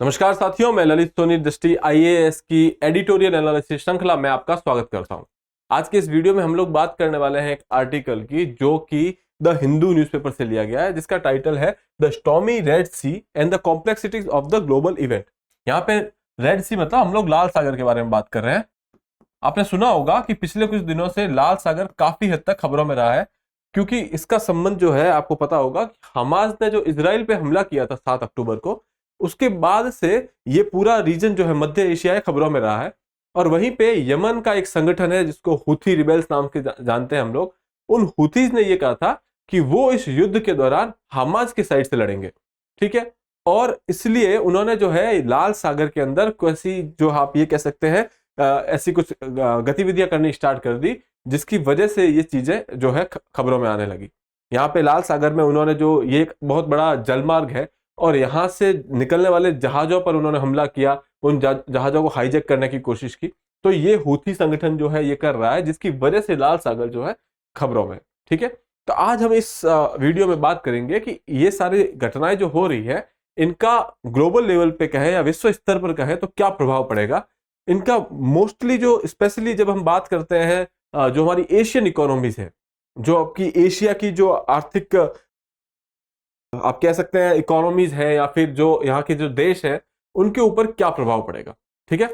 नमस्कार साथियों, मैं ललित सोनी दृष्टि आईएएस की एडिटोरियल एनालिसिस श्रृंखला में आपका स्वागत करता हूं। आज के इस वीडियो में हम लोग बात करने वाले हैं एक आर्टिकल की जो कि द हिंदू न्यूज़पेपर से लिया गया है, जिसका टाइटल है the stormy Red Sea and the complexities of the global event. यहाँ पे रेड सी मतलब हम लोग लाल सागर के बारे में बात कर रहे हैं। आपने सुना होगा कि पिछले कुछ दिनों से लाल सागर काफी हद तक खबरों में रहा है, क्योंकि इसका संबंध जो है आपको पता होगा कि हमास ने जो इजराइल पे हमला किया था 7 अक्टूबर को, उसके बाद से ये पूरा रीजन जो है मध्य एशिया खबरों में रहा है। और वहीं पे यमन का एक संगठन है जिसको हुथी रिबेल्स नाम के जानते हैं हम लोग। उन हुथीज ने ये कहा था कि वो इस युद्ध के दौरान हमास की साइड से लड़ेंगे, ठीक है। और इसलिए उन्होंने जो है लाल सागर के अंदर कैसी जो आप ये कह सकते हैं ऐसी कुछ गतिविधियां करनी स्टार्ट कर दी, जिसकी वजह से ये चीजें जो है खबरों में आने लगी। यहाँ पे लाल सागर में उन्होंने जो ये एक बहुत बड़ा जलमार्ग है और यहाँ से निकलने वाले जहाजों पर उन्होंने हमला किया, उन जहाजों को हाईजैक करने की कोशिश की। तो ये हूथी संगठन जो है ये कर रहा है, जिसकी वजह से लाल सागर जो है खबरों में, ठीक है। तो आज हम इस वीडियो में बात करेंगे कि ये सारी घटनाएं जो हो रही है, इनका ग्लोबल लेवल पे कहें या विश्व स्तर पर कहें तो क्या प्रभाव पड़ेगा इनका। मोस्टली जो स्पेशली जब हम बात करते हैं जो हमारी एशियन इकोनॉमीज है, जो आपकी एशिया की जो आर्थिक आप कह सकते हैं इकोनॉमीज है या फिर जो यहाँ के जो देश है, उनके ऊपर क्या प्रभाव पड़ेगा, ठीक है।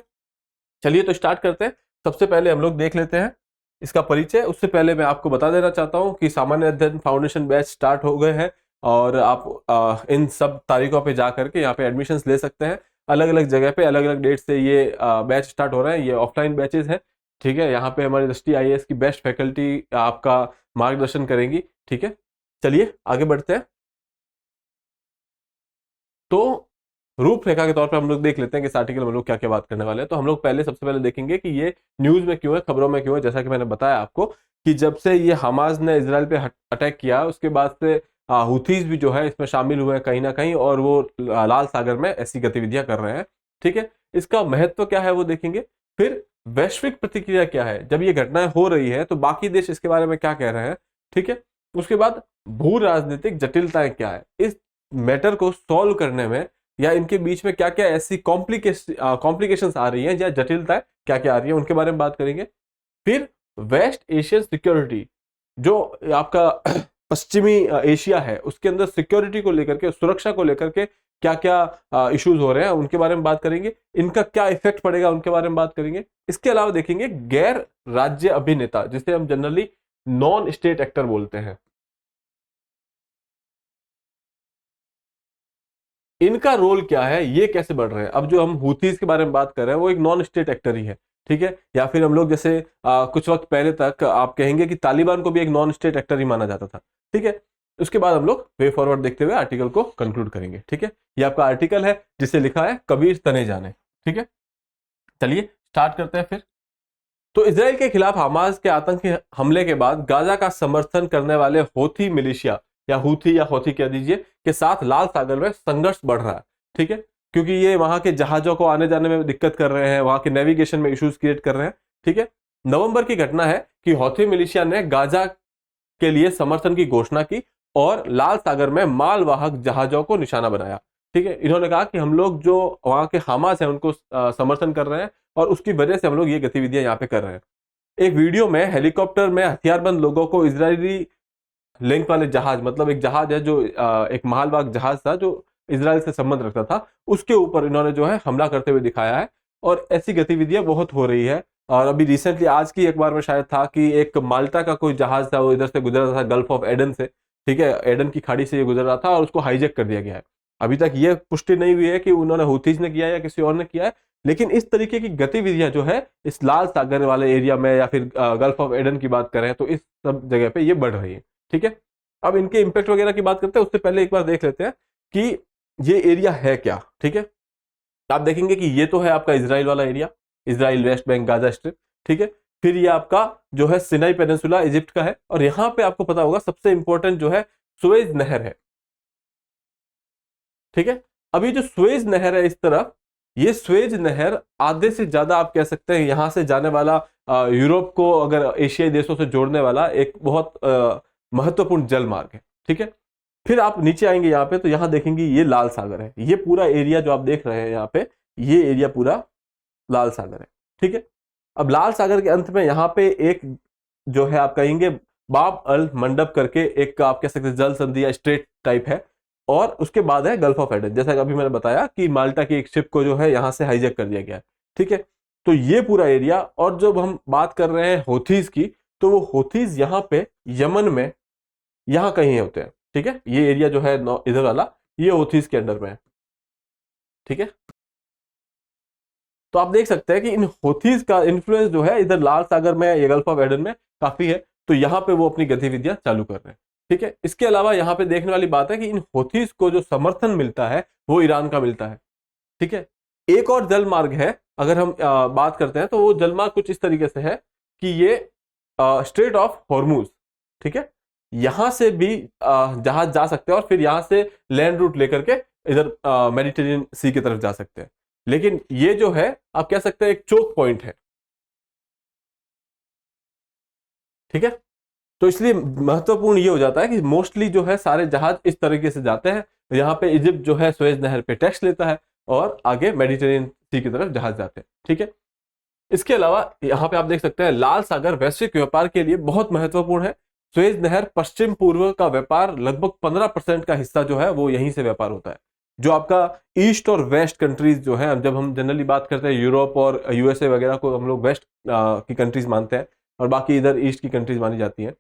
चलिए तो स्टार्ट करते हैं। सबसे पहले हम लोग देख लेते हैं इसका परिचय। उससे पहले मैं आपको बता देना चाहता हूं कि सामान्य अध्ययन फाउंडेशन बैच स्टार्ट हो गए हैं और आप इन सब तारीखों पे जा करके यहाँ पे एडमिशन्स ले सकते हैं। अलग अलग जगह पे अलग अलग डेट से ये बैच स्टार्ट हो रहे हैं। ये ऑफलाइन बैचेज है, ठीक है। यहाँ पे हमारी दृष्टि आईएएस की बेस्ट फैकल्टी आपका मार्गदर्शन करेंगी, ठीक है। चलिए आगे बढ़ते हैं। तो रूपरेखा के तौर पर हम लोग देख लेते हैं कि इस आर्टिकल में हम लोग क्या क्या बात करने वाले हैं। तो हम लोग पहले सबसे पहले देखेंगे कि ये न्यूज में क्यों है, खबरों में क्यों है। जैसा कि मैंने बताया आपको कि जब से ये हमास ने इजराइल पे अटैक किया, उसके बाद से हुथीज भी जो है इसमें शामिल हुए हैं कहीं ना कहीं, और वो लाल सागर में ऐसी गतिविधियां कर रहे हैं, ठीक है। इसका महत्व क्या है वो देखेंगे। फिर वैश्विक प्रतिक्रिया क्या है, जब ये घटनाएं हो रही है तो बाकी देश इसके बारे में क्या कह रहे हैं, ठीक है। उसके बाद भू राजनीतिक जटिलताएं क्या है, इस मैटर को सॉल्व करने में या इनके बीच में क्या क्या ऐसी कॉम्प्लिकेशंस आ रही हैं या जटिलताएं क्या क्या आ रही है, उनके बारे में बात करेंगे। फिर वेस्ट एशियन सिक्योरिटी, जो आपका पश्चिमी एशिया है, उसके अंदर सिक्योरिटी को लेकर के, सुरक्षा को लेकर के क्या क्या इश्यूज हो रहे हैं, उनके बारे में बात करेंगे। इनका क्या इफेक्ट पड़ेगा उनके बारे में बात करेंगे। इसके अलावा देखेंगे गैर राज्य अभिनेता, जिसे हम जनरली नॉन स्टेट एक्टर बोलते हैं, इनका रोल क्या है, ये कैसे बढ़ रहे हैं। अब जो हम हूथीज के बारे में बात कर रहे हैं वो एक नॉन स्टेट एक्टर ही है, ठीक है। या फिर हम लोग जैसे कुछ वक्त पहले तक आप कहेंगे कि तालिबान को भी एक नॉन स्टेट एक्टर ही माना जाता था, ठीक है। उसके बाद हम लोग वे फॉरवर्ड देखते हुए आर्टिकल को कंक्लूड करेंगे, ठीक है। ये आपका आर्टिकल है जिसे लिखा है कबीर तने जाने, ठीक है। चलिए स्टार्ट करते हैं फिर। तो इसराइल के खिलाफ हमास के आतंकी हमले के बाद गाजा का समर्थन करने वाले हौथी मिलिशिया या हौथी कह दीजिए के साथ लाल सागर में संघर्ष बढ़ रहा है, ठीक है। क्योंकि ये वहां के जहाजों को आने जाने में दिक्कत कर रहे हैं, वहां के नेविगेशन में इश्यूज क्रिएट कर रहे हैं, ठीक है। नवंबर की घटना है कि हौथी मिलिशिया ने गाजा के लिए समर्थन की घोषणा की और लाल सागर में मालवाहक जहाजों को निशाना बनाया, ठीक है। इन्होंने कहा कि हम लोग जो वहां के हमास है उनको समर्थन कर रहे हैं और उसकी वजह से हम लोग ये गतिविधियां यहाँ पे कर रहे हैं। एक वीडियो में हेलीकॉप्टर में हथियारबंद लोगों को इजरायली लिंक वाले जहाज, मतलब एक जहाज है जो एक मालवाहक जहाज था जो इसराइल से संबंध रखता था, उसके ऊपर इन्होंने जो है हमला करते हुए दिखाया है। और ऐसी गतिविधियां बहुत हो रही है। और अभी रिसेंटली आज की अखबार में शायद था कि एक माल्टा का कोई जहाज था, वो इधर से गुजर रहा था गल्फ ऑफ एडन से, ठीक है। एडन की खाड़ी से ये गुजर रहा था और उसको हाईजैक कर दिया गया है। अभी तक ये पुष्टि नहीं हुई है कि उन्होंने हुथीज ने किया या किसी और ने किया है, लेकिन इस तरीके की गतिविधियां जो है इस लाल सागर वाले एरिया में या फिर गल्फ ऑफ एडन की बात करें तो इस सब जगह पे ये बढ़ रही है, ठीक है। अब इनके इंपैक्ट वगैरह की बात करते हैं, उससे पहले एक बार देख लेते हैं कि ये एरिया है क्या, ठीक है। आप देखेंगे कि ये तो है आपका इजराइल वाला area, Israel, West Bank, Gaza strip, ठीक है। फिर ये आपका जो है सिनाई पेनिनसुला इजिप्ट का है, और यहां पे आपको पता होगा सबसे इंपॉर्टेंट जो है सुएज नहर है, ठीक है। अब ये जो सुएज नहर है इस तरफ, ये सुएज नहर आधे से ज्यादा आप कह सकते हैं यहां से जाने वाला यूरोप को अगर एशियाई देशों से जोड़ने वाला एक बहुत महत्वपूर्ण जल मार्ग है, ठीक है। फिर आप नीचे आएंगे यहाँ पे तो यहाँ देखेंगे ये लाल सागर है। ये पूरा एरिया जो आप देख रहे हैं यहाँ पे, ये एरिया पूरा लाल सागर है। ठीक है, अब लाल सागर के अंत में यहाँ पे एक जो है आप कहेंगे बाब अल मंडप करके एक आप कह सकते हैं जल संधि या स्ट्रेट टाइप है, और उसके बाद है गल्फ ऑफ एडन, जैसा कि अभी मैंने बताया कि माल्टा की एक शिप को जो है यहाँ से हाईजैक कर दिया गया है। ठीक है, तो ये पूरा एरिया, और जब हम बात कर रहे हैं होथीज की, तो वो होथीज यहाँ पे यमन में यहाँ कहीं होते हैं। ठीक है, ये एरिया जो है इधर वाला, ये होथीज के अंडर में है। ठीक है, तो आप देख सकते हैं कि इन होथीज का इन्फ्लुएंस जो है इधर लाल सागर में या गल्फ ऑफ एडन में काफी है, तो यहाँ पे वो अपनी गतिविधियां चालू कर रहे हैं। ठीक है, इसके अलावा यहाँ पे देखने वाली बात है कि इन होथीज को जो समर्थन मिलता है वो ईरान का मिलता है। ठीक है, एक और जल मार्ग है, अगर हम बात करते हैं तो वो जल मार्ग कुछ इस तरीके से है कि ये स्ट्रेट ऑफ हॉर्मूज, ठीक है, यहां से भी जहाज जा सकते हैं और फिर यहां से लैंड रूट लेकर के इधर मेडिटेरियन सी की तरफ जा सकते हैं। लेकिन ये जो है आप कह सकते हैं एक चोक पॉइंट है। ठीक है, तो इसलिए महत्वपूर्ण ये हो जाता है कि मोस्टली जो है सारे जहाज इस तरीके से जाते हैं। यहाँ पे इजिप्ट जो है सुएज नहर पे टैक्स लेता है और आगे मेडिटेरियन सी की तरफ जहाज जाते हैं। ठीक है, इसके अलावा यहाँ पे आप देख सकते हैं लाल सागर वैश्विक व्यापार के लिए बहुत महत्वपूर्ण है। सुएज नहर पश्चिम पूर्व का व्यापार लगभग 15% का हिस्सा जो है वो यहीं से व्यापार होता है। जो आपका ईस्ट और वेस्ट कंट्रीज जो है, जब हम जनरली बात करते हैं यूरोप और यूएसए वगैरह को हम लोग वेस्ट की कंट्रीज मानते हैं और बाकी इधर ईस्ट की कंट्रीज मानी जाती हैं।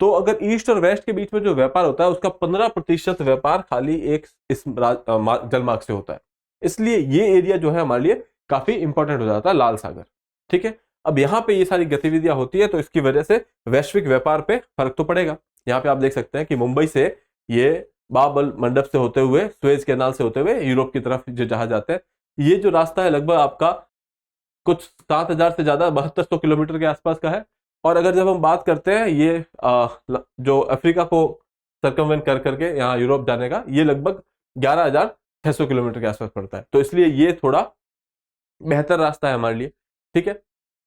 तो अगर ईस्ट और वेस्ट के बीच में जो व्यापार होता है उसका 15% व्यापार खाली एक इस जलमार्ग से होता है। इसलिए ये एरिया जो है हमारे लिए काफी इंपॉर्टेंट हो जाता है, लाल सागर। ठीक है, अब यहाँ पे ये सारी गतिविधियां होती है तो इसकी वजह से वैश्विक व्यापार पे फर्क तो पड़ेगा। यहाँ पे आप देख सकते हैं कि मुंबई से ये बाबल मंडप से होते हुए सुएज कैनाल से होते हुए यूरोप की तरफ जो जहाज जाते हैं, ये जो रास्ता है लगभग आपका कुछ 7,000 से ज्यादा 7200 किलोमीटर के आसपास का है। और अगर जब हम बात करते हैं ये जो अफ्रीका को सर्कमवेंट कर करके यहाँ यूरोप जाने का, ये लगभग 11,600 किलोमीटर के आसपास पड़ता है। तो इसलिए ये थोड़ा बेहतर रास्ता है हमारे लिए। ठीक है,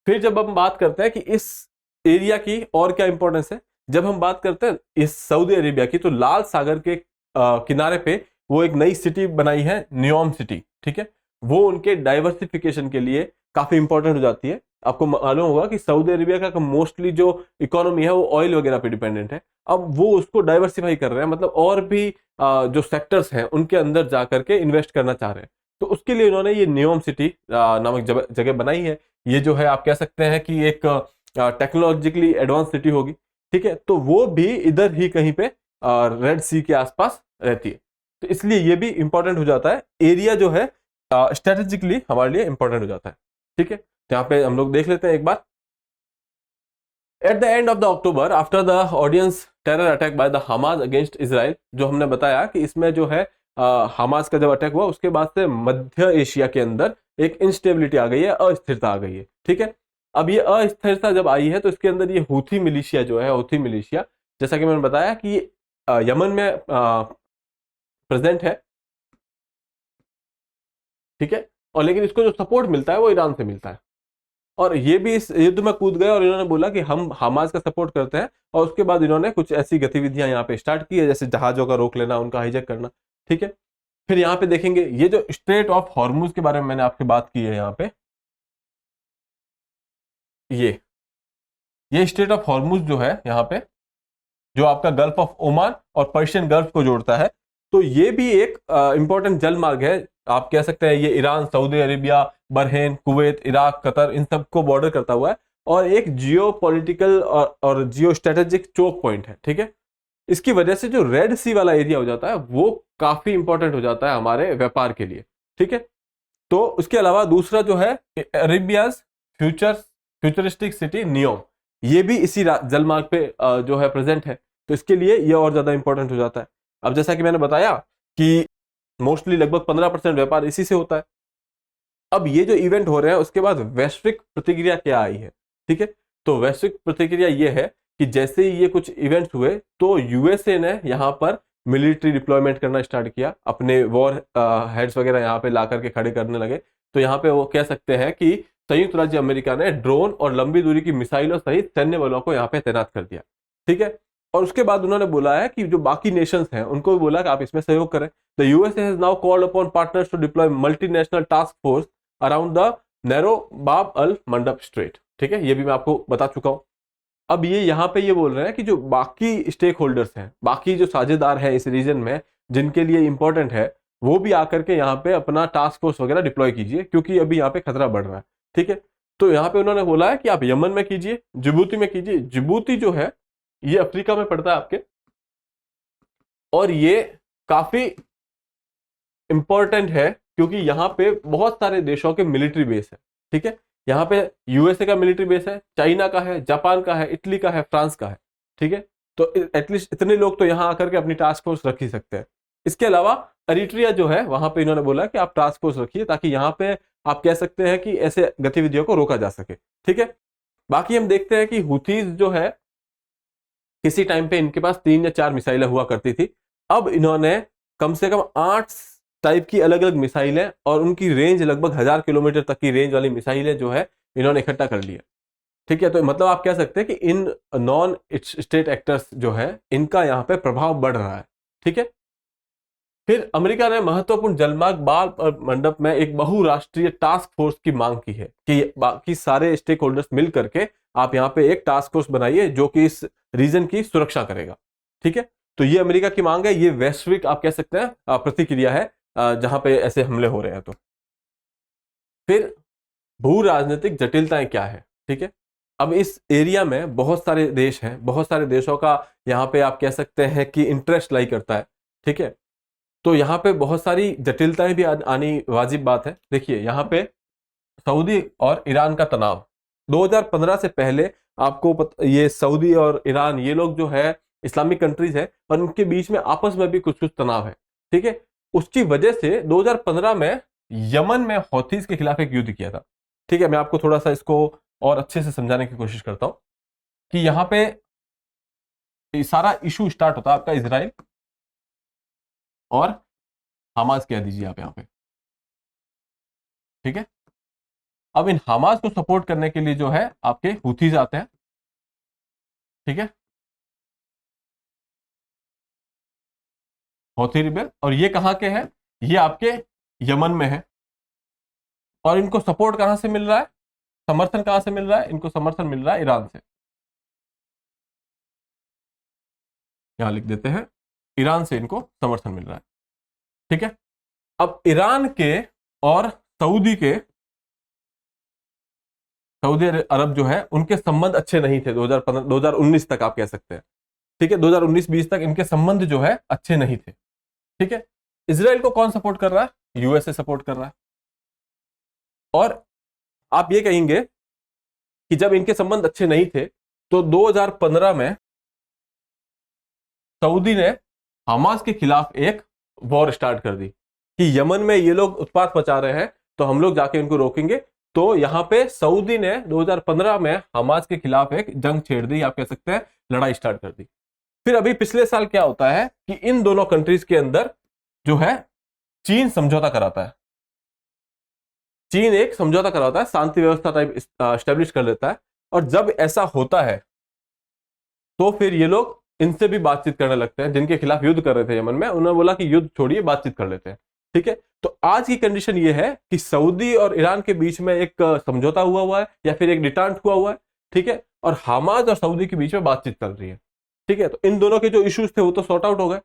फिर जब हम बात करते हैं कि इस एरिया की और क्या इंपॉर्टेंस है, जब हम बात करते हैं इस सऊदी अरेबिया की, तो लाल सागर के किनारे पे वो एक नई सिटी बनाई है, नियोम सिटी। ठीक है, वो उनके डाइवर्सिफिकेशन के लिए काफी इंपॉर्टेंट हो जाती है। आपको मालूम होगा कि सऊदी अरेबिया का मोस्टली जो इकोनॉमी है वो ऑयल वगैरह पे डिपेंडेंट है। अब वो उसको डाइवर्सिफाई कर रहे हैं, मतलब और भी जो सेक्टर्स हैं उनके अंदर जा करके इन्वेस्ट करना चाह रहे हैं। तो उसके लिए उन्होंने ये नियोम सिटी नामक जगह बनाई है। ये जो है आप कह सकते हैं कि एक टेक्नोलॉजिकली एडवांस सिटी होगी। ठीक है, तो वो भी इधर ही कहीं पे रेड सी के आसपास रहती है। तो इसलिए ये भी इंपॉर्टेंट हो जाता है, एरिया जो है स्ट्रेटेजिकली हमारे लिए इंपॉर्टेंट हो जाता है। ठीक है, तो यहाँ पे हम लोग देख लेते हैं एक बार। At the end of the October after the audience terror attack by the Hamas against Israel, जो हमने बताया कि इसमें जो है हमास का जब अटैक हुआ उसके बाद से मध्य एशिया के अंदर एक इंस्टेबिलिटी आ गई है, अस्थिरता आ गई है। ठीक है, अब ये अस्थिरता जब आई है तो इसके अंदर ये हूथी मिलिशिया जो है, हूथी मिलिशिया, जैसा कि मैंने बताया कि यमन में प्रेजेंट है। ठीक है, और लेकिन इसको जो सपोर्ट मिलता है वो ईरान से मिलता है। और ये भी इस युद्ध में कूद गए और इन्होंने बोला कि हम हमास का सपोर्ट करते हैं, और उसके बाद इन्होंने कुछ ऐसी गतिविधियां यहाँ पे स्टार्ट की है जैसे जहाजों का रोक लेना, उनका हाईजैक करना। ठीक है, फिर यहाँ पे देखेंगे ये जो स्ट्रेट ऑफ हॉर्मुज के बारे में मैंने आपसे बात की है, यहाँ पे ये स्ट्रेट ऑफ हॉर्मुज जो है यहाँ पे, जो आपका गल्फ ऑफ ओमान और पर्शियन गल्फ को जोड़ता है, तो ये भी एक इंपॉर्टेंट जल मार्ग है। आप कह सकते हैं ये Iran, Saudi Arabia, Bahrain, Kuwait, Iraq, Qatar, इन सबको बॉर्डर करता हुआ है और एक जियो पॉलिटिकल और जियो स्ट्रेटेजिक चोक पॉइंट है। ठीक है, इसकी वजह से जो रेड सी वाला एरिया हो जाता है वो काफी इंपॉर्टेंट हो जाता है हमारे व्यापार के लिए। ठीक है, तो उसके अलावा दूसरा जो है अरेबियाज फ्यूचरिस्टिक सिटी नियोम, ये भी इसी जलमार्ग पे जो है प्रेजेंट है, तो इसके लिए ये और ज्यादा इंपॉर्टेंट हो जाता है। अब जैसा कि मैंने बताया कि मोस्टली लगभग 15% व्यापार इसी से होता है। अब ये जो इवेंट हो रहे हैं उसके बाद वैश्विक प्रतिक्रिया क्या आई है। ठीक है, तो वैश्विक प्रतिक्रिया ये है कि जैसे ही ये कुछ इवेंट्स हुए तो यूएसए ने यहाँ पर मिलिट्री डिप्लॉयमेंट करना स्टार्ट किया, अपने वॉर हेड्स वगैरह यहाँ पे ला करके खड़े करने लगे। तो यहाँ पे वो कह सकते हैं कि संयुक्त राज्य अमेरिका ने ड्रोन और लंबी दूरी की मिसाइलों सहित सैन्य बलों को यहाँ पे तैनात कर दिया। ठीक है, और उसके बाद उन्होंने बोला है कि जो बाकी नेशंस हैं उनको भी बोला कि आप इसमें सहयोग करें। The USA has now called upon partners to deploy multinational task force around the narrow Bab al मंडप स्ट्रेट। ठीक है, ये भी मैं आपको बता चुका हूं। अब ये यहाँ पे ये बोल रहे हैं कि जो बाकी स्टेक होल्डर्स हैं, बाकी जो साझेदार हैं इस रीजन में, जिनके लिए इंपॉर्टेंट है, वो भी आकर के यहाँ पे अपना टास्क फोर्स वगैरह डिप्लॉय कीजिए, क्योंकि अभी यहाँ पे खतरा बढ़ रहा है। ठीक है, तो यहाँ पे उन्होंने बोला है कि आप यमन में कीजिए, जिबूती में कीजिए। जिबूती जो है ये अफ्रीका में पड़ता है आपके, और ये काफी इंपॉर्टेंट है क्योंकि यहाँ पे बहुत सारे देशों के मिलिट्री बेस है। ठीक है, यहाँ पे यूएसए का मिलिट्री बेस है, चाइना का है, जापान का है, इटली का है, फ्रांस का है। ठीक है, तो एटलीस्ट इतने लोग तो यहाँ आकर के अपनी टास्क फोर्स रख ही सकते हैं। इसके अलावा अरिट्रिया जो है वहां पे इन्होंने बोला कि आप टास्क फोर्स रखिए, ताकि यहाँ पे आप कह सकते हैं कि ऐसे गतिविधियों को रोका जा सके। ठीक है, बाकी हम देखते हैं कि हुथीज जो है किसी टाइम पे इनके पास 3 या 4 मिसाइलें हुआ करती थी। अब इन्होंने कम से कम 8 टाइप की अलग अलग मिसाइलें, और उनकी रेंज लगभग 1000 किलोमीटर तक की रेंज वाली मिसाइलें जो है इन्होंने इकट्ठा कर लिया। ठीक है, तो मतलब आप कह सकते हैं कि इन नॉन स्टेट एक्टर्स जो है इनका यहाँ पे प्रभाव बढ़ रहा है। ठीक है, फिर अमेरिका ने महत्वपूर्ण जलमार्ग बाल और मंडप में एक बहुराष्ट्रीय टास्क फोर्स की मांग की है कि बाकी सारे स्टेक होल्डर्स मिल करके आप यहाँ पे एक टास्क फोर्स बनाइए जो कि इस रीजन की सुरक्षा करेगा। ठीक है, तो ये अमेरिका की मांग है, ये वैश्विक आप कह सकते हैं प्रतिक्रिया है जहां पे ऐसे हमले हो रहे हैं। तो फिर भू राजनीतिक जटिलताएं क्या है। ठीक है, अब इस एरिया में बहुत सारे देश हैं, बहुत सारे देशों का यहाँ पे आप कह सकते हैं कि इंटरेस्ट लाई करता है। ठीक है, तो यहाँ पे बहुत सारी जटिलताएं भी आनी वाजिब बात है। देखिए यहाँ पे सऊदी और ईरान का तनाव 2015 से पहले आपको ये सऊदी और ईरान ये लोग जो है इस्लामिक कंट्रीज है, और उनके बीच में आपस में भी कुछ कुछ तनाव है। ठीक है, उसकी वजह से 2015 में यमन में हौथीज के खिलाफ एक युद्ध किया था। ठीक है, मैं आपको थोड़ा सा इसको और अच्छे से समझाने की कोशिश करता हूं कि यहाँ पे सारा इशू स्टार्ट होता है आपका इजराइल और हमास कह दीजिए आप यहाँ पे। ठीक है, अब इन हमास को सपोर्ट करने के लिए जो है आपके हुथीज आते हैं। ठीक है, हौथी रिबेल, और ये कहां के हैं, ये आपके यमन में है। और इनको सपोर्ट कहां से मिल रहा है, समर्थन कहां से मिल रहा है, इनको समर्थन मिल रहा है ईरान से। यहां लिख देते हैं, ईरान से इनको समर्थन मिल रहा है। ठीक है, अब ईरान के और सऊदी अरब जो है उनके संबंध अच्छे नहीं थे 2015 2019 तक आप कह सकते हैं। ठीक है, 2019-20 तक इनके संबंध जो है अच्छे नहीं थे। ठीक है, इजराइल को कौन सपोर्ट कर रहा है, यूएसए सपोर्ट कर रहा है। और आप ये कहेंगे कि जब इनके संबंध अच्छे नहीं थे तो 2015 में सऊदी ने हमास के खिलाफ एक वॉर स्टार्ट कर दी कि यमन में ये लोग उत्पात मचा रहे हैं, तो हम लोग जाके इनको रोकेंगे। तो यहां पे सऊदी ने 2015 में हमास के खिलाफ एक जंग छेड़ दी, आप कह सकते हैं लड़ाई स्टार्ट कर दी। फिर अभी पिछले साल क्या होता है कि इन दोनों कंट्रीज के अंदर जो है चीन समझौता कराता है। चीन एक समझौता कराता है, शांति व्यवस्था टाइप स्टैब्लिश कर लेता है। और जब ऐसा होता है तो फिर ये लोग इनसे भी बातचीत करने लगते हैं, जिनके खिलाफ युद्ध कर रहे थे यमन में। उन्होंने बोला कि युद्ध छोड़िए, बातचीत कर लेते हैं। ठीक है, तो आज की कंडीशन ये है कि सऊदी और ईरान के बीच में एक समझौता हुआ है या फिर एक डिटेंट हुआ है। ठीक है, और हमास और सऊदी के बीच में बातचीत चल रही है। ठीक है, तो इन दोनों के जो इश्यूज थे वो तो सॉर्ट आउट हो गए।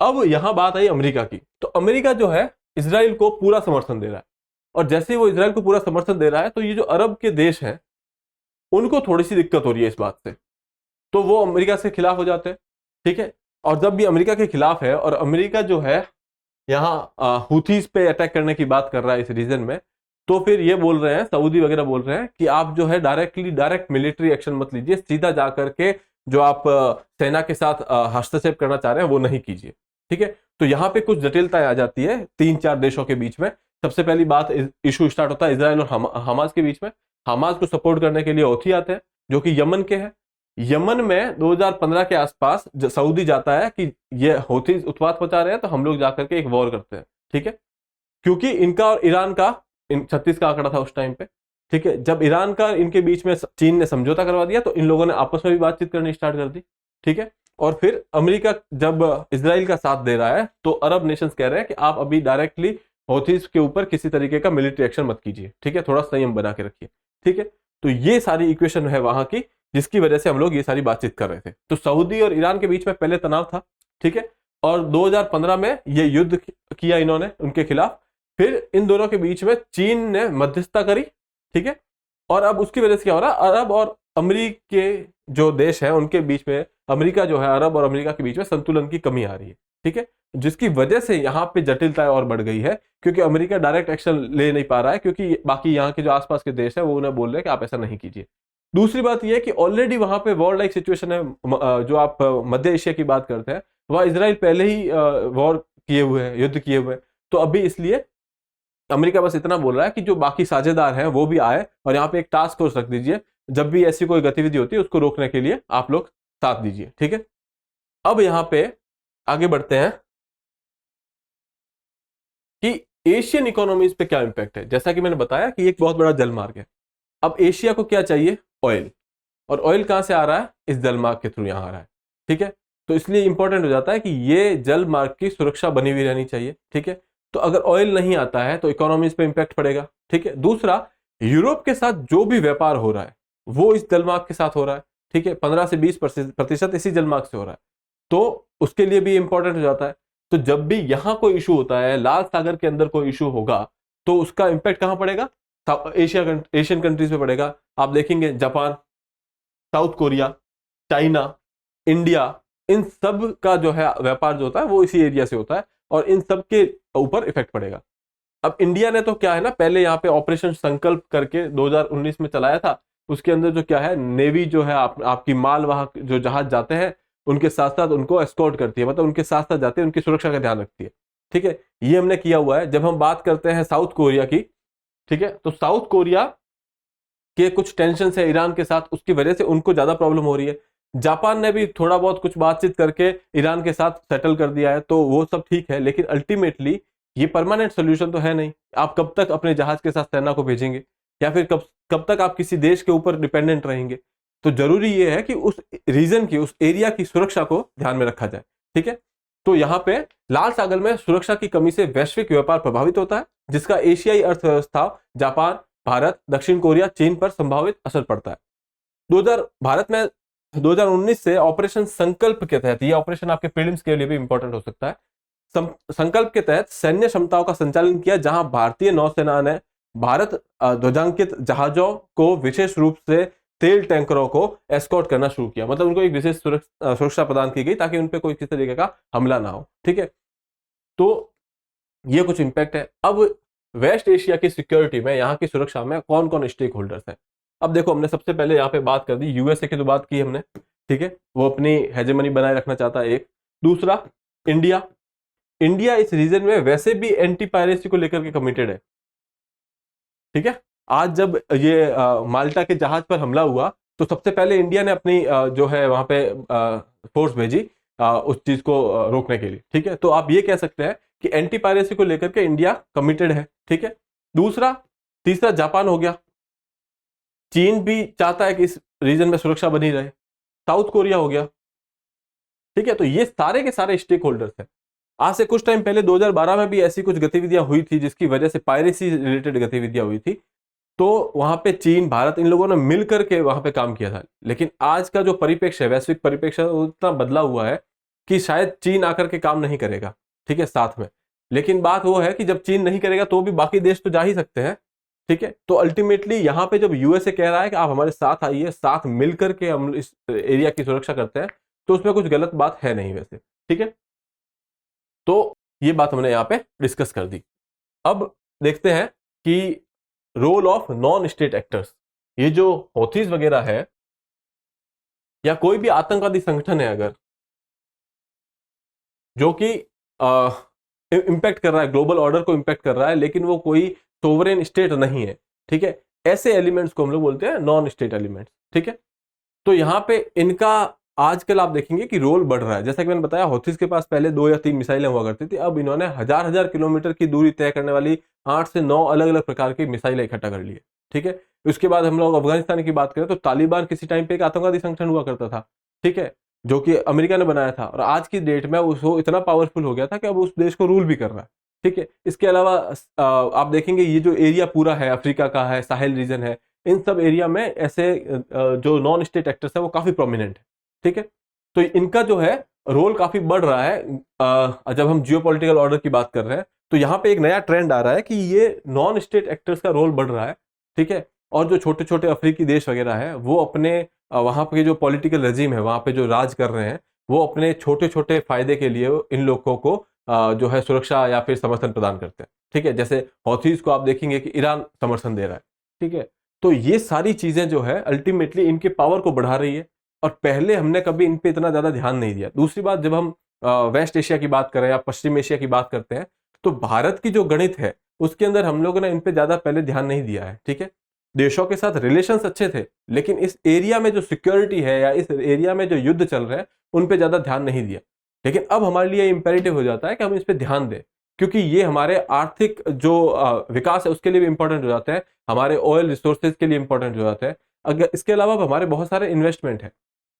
अब यहां बात आई अमेरिका की। तो अमेरिका जो है इजराइल को पूरा समर्थन दे रहा है, और जैसे ही वो इजराइल को पूरा समर्थन दे रहा है तो ये जो अरब के देश हैं उनको थोड़ी सी दिक्कत हो रही है इस बात से, तो वो अमेरिका से खिलाफ हो जाते हैं। ठीक है, और जब भी अमेरिका के खिलाफ है और अमेरिका जो है यहाँ हुथीज पे अटैक करने की बात कर रहा है इस रीजन में, तो फिर ये बोल रहे हैं, सऊदी वगैरह बोल रहे हैं कि आप जो है डायरेक्ट मिलिट्री एक्शन मत लीजिए, सीधा जा करके जो आप सेना के साथ हस्तक्षेप करना चाह रहे हैं वो नहीं कीजिए। ठीक है, तो यहाँ पे कुछ जटिलताएं आ जाती है 3-4 देशों के बीच में। सबसे पहली बात, इशू स्टार्ट होता है इजराइल और हमास के बीच में। हमास को सपोर्ट करने के लिए हौथी आते हैं जो कि यमन के हैं। यमन में 2015 के आसपास सऊदी जाता है कि ये हौथी उत्पात मचा रहे हैं, तो हम लोग जाकर के एक वॉर करते हैं। ठीक है, क्योंकि इनका और ईरान का 36 का आंकड़ा था उस टाइम पे। ठीक है, जब ईरान का इनके बीच में चीन ने समझौता करवा दिया तो इन लोगों ने आपस में भी बातचीत करनी स्टार्ट कर दी। ठीक है, और फिर अमेरिका जब इजराइल का साथ दे रहा है तो अरब नेशंस कह रहे हैं कि आप अभी डायरेक्टली हौथीज के ऊपर किसी तरीके का मिलिट्री एक्शन मत कीजिए, ठीक है, थोड़ा संयम बना के रखिए, ठीक है। तो ये सारी इक्वेशन है वहां की, जिसकी वजह से हम लोग ये सारी बातचीत कर रहे थे। तो सऊदी और ईरान के बीच में पहले तनाव था, ठीक है, और 2015 में ये युद्ध किया इन्होंने उनके खिलाफ। फिर इन दोनों के बीच में चीन ने मध्यस्थता करी, ठीक है, और अब उसकी वजह से क्या हो रहा है, अरब और अमेरिका के जो देश हैं उनके बीच में, अमेरिका जो है, अरब और अमेरिका के बीच में संतुलन की कमी आ रही है, ठीक है, जिसकी वजह से यहाँ पे जटिलताएं और बढ़ गई है, क्योंकि अमेरिका डायरेक्ट एक्शन ले नहीं पा रहा है, क्योंकि बाकी यहाँ के जो आसपास के देश है वो उन्हें बोल रहे हैं कि आप ऐसा नहीं कीजिए। दूसरी बात यह है कि ऑलरेडी वहां पे वॉर लाइक सिचुएशन है, जो आप मध्य एशिया की बात करते हैं, वह इसराइल पहले ही वॉर किए हुए हैं, युद्ध किए हुए हैं। तो अभी इसलिए अमेरिका बस इतना बोल रहा है कि जो बाकी साझेदार हैं वो भी आए और यहाँ पे एक टास्क फोर्स रख दीजिए, जब भी ऐसी कोई गतिविधि होती है उसको रोकने के लिए आप लोग साथ दीजिए, ठीक है। अब यहाँ पे आगे बढ़ते हैं कि एशियन इकोनॉमीज पे क्या इंपैक्ट है। जैसा कि मैंने बताया कि एक बहुत बड़ा जलमार्ग है। अब एशिया को क्या चाहिए, ऑयल, और ऑयल कहां से आ रहा है, इस जलमार्ग के थ्रू यहां आ रहा है, ठीक है। तो इसलिए इंपॉर्टेंट हो जाता है कि ये जलमार्ग की सुरक्षा बनी हुई रहनी चाहिए, ठीक है। तो अगर ऑयल नहीं आता है तो इकोनॉमीज पे इंपैक्ट पड़ेगा, ठीक है। दूसरा, यूरोप के साथ जो भी व्यापार हो रहा है वो इस जलमार्ग के साथ हो रहा है, ठीक है, 15 से 20% इसी जलमार्ग से हो रहा है, तो उसके लिए भी इंपॉर्टेंट हो जाता है। तो जब भी यहां कोई इशू होता है, लाल सागर के अंदर कोई इशू होगा, तो उसका इंपैक्ट कहां पड़ेगा, एशियन कंट्रीज में पड़ेगा। आप देखेंगे Japan, South Korea, China, India, इन सब का जो है व्यापार जो होता है वो इसी एरिया से होता है और इन सब के ऊपर इफेक्ट पड़ेगा। अब इंडिया ने तो क्या है ना, पहले यहाँ पे ऑपरेशन संकल्प करके 2019 में चलाया था। उसके अंदर जो क्या है, नेवी जो है आपकी मालवाहक जो जहाज जाते हैं उनके साथ साथ उनको एस्कॉर्ट करती है, मतलब उनके साथ साथ जाते हैं, उनकी सुरक्षा का ध्यान रखती है, ठीक है। ये हमने किया हुआ है। जब हम बात करते हैं साउथ कोरिया की, ठीक है, तो साउथ कोरिया के कुछ टेंशन है ईरान के साथ, उसकी वजह से उनको ज्यादा प्रॉब्लम हो रही है। जापान ने भी थोड़ा बहुत कुछ बातचीत करके ईरान के साथ सेटल कर दिया है, तो वो सब ठीक है, लेकिन अल्टीमेटली ये परमानेंट सोल्यूशन तो है नहीं। आप कब तक अपने जहाज के साथ सेना को भेजेंगे, या फिर कब कब तक आप किसी देश के ऊपर डिपेंडेंट रहेंगे। तो जरूरी ये है कि उस रीजन की, उस एरिया की सुरक्षा को ध्यान में रखा जाए, ठीक है। तो यहाँ पे लाल सागर में सुरक्षा की कमी से वैश्विक व्यापार प्रभावित होता है, जिसका एशियाई अर्थव्यवस्था, जापान, भारत, दक्षिण कोरिया, चीन पर संभावित असर पड़ता है। भारत में 2019 से ऑपरेशन संकल्प के तहत, ये ऑपरेशन आपके प्रीलिम्स के लिए भी इंपॉर्टेंट हो सकता है, संकल्प के तहत सैन्य क्षमताओं का संचालन किया, जहां भारतीय नौसेना ने भारत ध्वजांकित जहाजों को, विशेष रूप से तेल टैंकरों को एस्कॉर्ट करना शुरू किया। मतलब उनको एक विशेष सुरक्षा प्रदान की गई ताकि उन पर कोई किसी तरीके का हमला ना हो, ठीक है। तो ये कुछ इंपैक्ट है। अब वेस्ट एशिया की सिक्योरिटी में, यहाँ की सुरक्षा में कौन कौन स्टेक होल्डर्स हैं। अब देखो, हमने सबसे पहले यहाँ पे बात कर दी, यूएसए की तो बात की हमने, ठीक है, वो अपनी हेजेमनी बनाए रखना चाहता है एक। दूसरा, इंडिया। इंडिया इस रीजन में वैसे भी एंटी पायरेसी को लेकर के कमिटेड है, ठीक है। आज जब ये माल्टा के जहाज पर हमला हुआ तो सबसे पहले इंडिया ने अपनी जो है वहां पे फोर्स भेजी उस चीज को रोकने के लिए, ठीक है। तो आप ये कह सकते हैं कि एंटी पायरेसी को लेकर के इंडिया कमिटेड है, ठीक है। तीसरा जापान हो गया। चीन भी चाहता है कि इस रीजन में सुरक्षा बनी रहे। साउथ कोरिया हो गया, ठीक है। तो ये सारे के सारे स्टेक होल्डर्स हैं। आज से कुछ टाइम पहले 2012 में भी ऐसी कुछ गतिविधियां हुई थी, जिसकी वजह से पायरेसी रिलेटेड गतिविधियां हुई थी। तो वहां पे चीन, भारत, इन लोगों ने मिलकर के वहां पे काम किया था। लेकिन आज का जो परिप्रेक्ष्य है, वैश्विक परिप्रेक्ष्य, उतना बदला हुआ है कि शायद चीन आकर के काम नहीं करेगा, ठीक है, साथ में। लेकिन बात वो है कि जब चीन नहीं करेगा तो भी बाकी देश तो जा ही सकते हैं, ठीक है। तो अल्टीमेटली यहाँ पे जब यूएसए कह रहा है कि आप हमारे साथ आइए, साथ मिलकर के हम इस एरिया की सुरक्षा करते हैं, तो उसमें कुछ गलत बात है नहीं वैसे, ठीक है। तो ये बात हमने यहाँ पे डिस्कस कर दी। अब देखते हैं कि role of non state actors. ये जो हौथीज वगैरह है या कोई भी आतंकवादी संगठन है अगर, जो कि इंपैक्ट कर रहा है, ग्लोबल ऑर्डर को इंपैक्ट कर रहा है, लेकिन वो कोई सोवरेन स्टेट नहीं है, ठीक है, ऐसे एलिमेंट्स को हम लोग बोलते हैं नॉन स्टेट एलिमेंट्स, ठीक है। तो यहाँ पे इनका आजकल आप देखेंगे कि रोल बढ़ रहा है। जैसा कि मैंने बताया, हौथीज के पास पहले 2 या 3 मिसाइलें हुआ करती थी, अब इन्होंने हजार किलोमीटर की दूरी तय करने वाली 8 से 9 अलग अलग प्रकार की मिसाइलें इकट्ठा कर ली है, ठीक है। उसके बाद हम लोग अफगानिस्तान की बात करें तो तालिबान किसी टाइम पे एक आतंकवादी संगठन हुआ करता था, ठीक है। जो कि अमेरिका ने बनाया था, और आज की डेट में वो इतना पावरफुल हो गया था कि अब उस देश को रूल भी कर रहा है। ठीक है, इसके अलावा आप देखेंगे ये जो एरिया पूरा है, अफ्रीका का है, साहेल रीजन है, इन सब एरिया में ऐसे जो नॉन स्टेट एक्टर्स है वो काफी प्रोमिनेंट है। ठीक है, तो इनका जो है रोल काफी बढ़ रहा है। जब हम जियोपॉलिटिकल ऑर्डर की बात कर रहे हैं तो यहाँ पे एक नया ट्रेंड आ रहा है कि ये नॉन स्टेट एक्टर्स का रोल बढ़ रहा है। ठीक है, और जो छोटे छोटे अफ्रीकी देश वगैरह है वो अपने वहाँ पे जो पॉलिटिकल रजीम है, वहाँ पे जो राज कर रहे हैं, वो अपने छोटे छोटे फायदे के लिए इन लोगों को जो है सुरक्षा या फिर समर्थन प्रदान करते हैं। ठीक है, जैसे हौथीज को आप देखेंगे कि ईरान समर्थन दे रहा है। ठीक है, तो ये सारी चीजें जो है अल्टीमेटली इनके पावर को बढ़ा रही है, और पहले हमने कभी इन पे इतना ज्यादा ध्यान नहीं दिया। दूसरी बात, जब हम वेस्ट एशिया की बात करें या पश्चिम एशिया की बात करते हैं, तो भारत की जो गणित है उसके अंदर हम लोगों ने इन पे ज्यादा पहले ध्यान नहीं दिया है। ठीक है, देशों के साथ रिलेशंस अच्छे थे, लेकिन इस एरिया में जो सिक्योरिटी है या इस एरिया में जो युद्ध चल रहे हैं उन पे ज्यादा ध्यान नहीं दिया। लेकिन अब हमारे लिए इंपेरेटिव हो जाता है कि हम इस पे ध्यान दें, क्योंकि ये हमारे आर्थिक जो विकास है उसके लिए भी इंपॉर्टेंट हो जाता है, हमारे ऑयल रिसोर्सेज के लिए इंपॉर्टेंट हो जाता है। अगर इसके अलावा हमारे बहुत सारे इन्वेस्टमेंट है।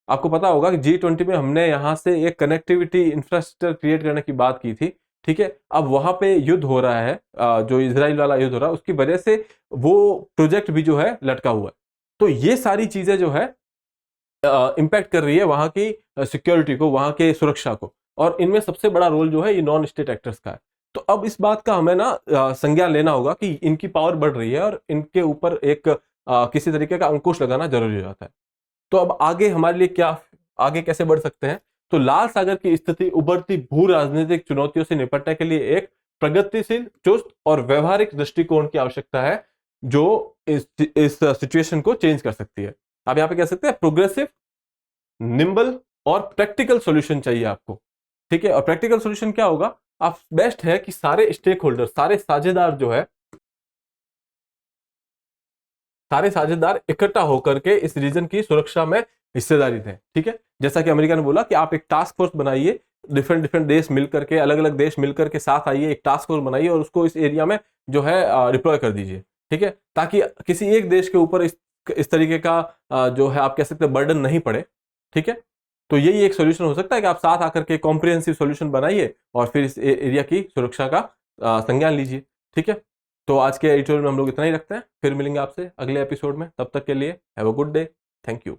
आपको पता होगा कि G20 में हमने यहाँ से एक कनेक्टिविटी इंफ्रास्ट्रक्चर क्रिएट करने की बात की थी। ठीक है, अब वहां पे युद्ध हो रहा है, जो इजराइल वाला युद्ध हो रहा है, उसकी वजह से वो प्रोजेक्ट भी जो है लटका हुआ है। तो ये सारी चीजें जो है इम्पैक्ट कर रही है वहां की सिक्योरिटी को, वहां के सुरक्षा को, और इनमें सबसे बड़ा रोल जो है ये नॉन स्टेट एक्टर्स का है। तो अब इस बात का हमें ना संज्ञान लेना होगा कि इनकी पावर बढ़ रही है और इनके ऊपर एक किसी तरीके का अंकुश लगाना जरूरी हो जाता है। तो अब आगे हमारे लिए क्या, आगे कैसे बढ़ सकते हैं? तो लाल सागर की स्थिति उभरती भू राजनीतिक चुनौतियों से निपटने के लिए एक प्रगतिशील, चुस्त और व्यवहारिक दृष्टिकोण की आवश्यकता है, जो इस सिचुएशन को चेंज कर सकती है। आप यहां पे कह सकते हैं प्रोग्रेसिव, निम्बल और प्रैक्टिकल सॉल्यूशन चाहिए आपको। ठीक है, और प्रैक्टिकल सॉल्यूशन क्या होगा? आप बेस्ट है कि सारे स्टेक होल्डर, सारे साझेदार जो है, सारे साझेदार इकट्ठा होकर के इस रीजन की सुरक्षा में हिस्सेदारी दें। ठीक है, जैसा कि अमेरिका ने बोला कि आप एक टास्क फोर्स बनाइए, डिफरेंट डिफरेंट देश मिलकर के, अलग अलग देश मिलकर के साथ आइए, एक टास्क फोर्स बनाइए और उसको इस एरिया में जो है डिप्लॉय कर दीजिए। ठीक है, ताकि किसी एक देश के ऊपर इस तरीके का जो है आप कह सकते हैं बर्डन नहीं पड़े। ठीक है, तो यही एक सोल्यूशन हो सकता है कि आप साथ आकर के कॉम्प्रिहेंसिव सोल्यूशन बनाइए और फिर इस एरिया की सुरक्षा का संज्ञान लीजिए। ठीक है, तो आज के एडिटोरियल में हम लोग इतना ही रखते हैं, फिर मिलेंगे आपसे अगले एपिसोड में। तब तक के लिए have a good day, thank you.